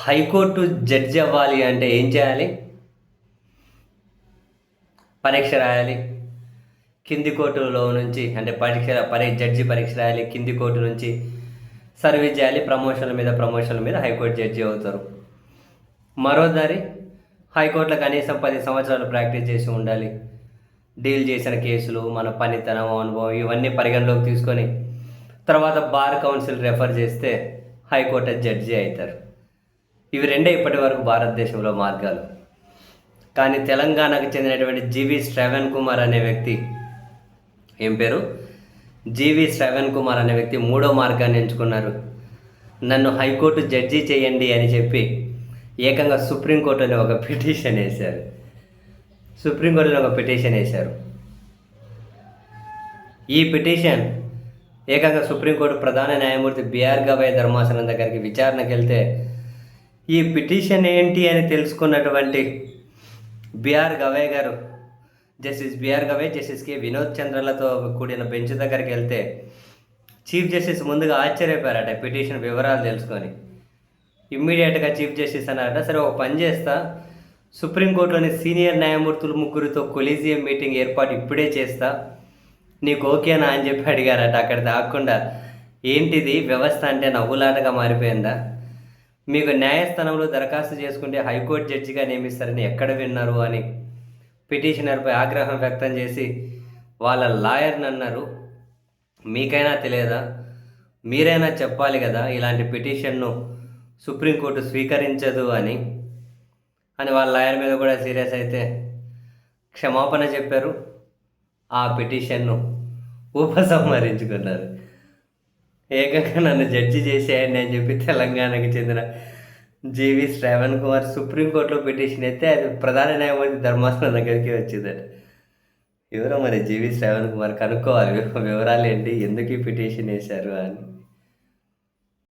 High court judge అవ్వాలి అంటే ఏం చేయాలి? పరీక్ష రాయాలి. కింది కోర్టులో నుంచి అంటే జడ్జి పరీక్ష రాయాలి. కింది కోర్టు నుంచి సర్వీస్ చేయాలి. ప్రమోషన్ల మీద హైకోర్టు జడ్జి అవుతారు. మరో దారి, హైకోర్టులో కనీసం 10 సంవత్సరాలు ప్రాక్టీస్ చేసి ఉండాలి. డీల్ చేసిన కేసులు, మన పనితనం, అనుభవం ఇవన్నీ పరిగణలోకి తీసుకొని తర్వాత బార్ కౌన్సిల్ రెఫర్ చేస్తే హైకోర్టు జడ్జి అవుతారు. ఇవి రెండే ఇప్పటి వరకు భారతదేశంలో మార్గాలు. కానీ తెలంగాణకు చెందినటువంటి జీవి శ్రవణ్ కుమార్ అనే వ్యక్తి, ఏం పేరు, జీవి శ్రవణ్ కుమార్ అనే వ్యక్తి మూడో మార్గాన్ని ఎంచుకున్నారు. నన్ను హైకోర్టు జడ్జి చేయండి అని చెప్పి ఏకంగా సుప్రీంకోర్టులో ఒక పిటిషన్ వేశారు. ఈ పిటిషన్ ఏకంగా సుప్రీంకోర్టు ప్రధాన న్యాయమూర్తి బిఆర్ గవాయ్ ధర్మాసనం దగ్గరికి విచారణకు వెళ్తే ఈ పిటిషన్ ఏంటి అని తెలుసుకున్నటువంటి బిఆర్ గవాయ్ గారు, justice B R Gavai, justice K Vinod చంద్రలతో కూడిన బెంచ్ దగ్గరికి వెళ్తే చీఫ్ జస్టిస్ ముందుగా ఆశ్చర్యపోయారట పిటిషన్ వివరాలు తెలుసుకొని. ఇమ్మీడియట్గా చీఫ్ జస్టిస్ అన్నారట, సరే ఒక పని చేస్తా, సుప్రీంకోర్టులోని సీనియర్ న్యాయమూర్తులు ముగ్గురితో కొలీజియం మీటింగ్ ఏర్పాటు ఇప్పుడే చేస్తా, నీకు ఓకేనా అని చెప్పి అడిగారట. అక్కడ దాక్కుండా ఏంటిది వ్యవస్థ అంటే నవ్వులాటగా మారిపోయిందా? మీకు న్యాయస్థానంలో దరఖాస్తు చేసుకుంటే హైకోర్టు జడ్జిగా నియమిస్తారని ఎక్కడ విన్నారు అని పిటిషనర్పై ఆగ్రహం వ్యక్తం చేసి వాళ్ళ లాయర్ని అన్నారు, మీకైనా తెలియదా, మీరైనా చెప్పాలి కదా ఇలాంటి పిటిషన్ను సుప్రీంకోర్టు స్వీకరించదు అని వాళ్ళ లాయర్ మీద కూడా సీరియస్ అయితే క్షమాపణ చెప్పారు. ఆ పిటిషన్ను ఉపసంహరించుకున్నారు. ఏకంగా నన్ను జడ్జి చేసేయండి అని చెప్పి తెలంగాణకి చెందిన జీవి శ్రవణ్ కుమార్ సుప్రీంకోర్టులో పిటిషన్ అయితే అది ప్రధాన న్యాయమూర్తి ధర్మాసనం దగ్గరికి వచ్చిందట. ఎవరో మరి జీవి శ్రవణ్ కుమార్ కనుక్కోవాలి వివరాలు ఏంటి, ఎందుకు ఈ పిటిషన్ వేశారు అని.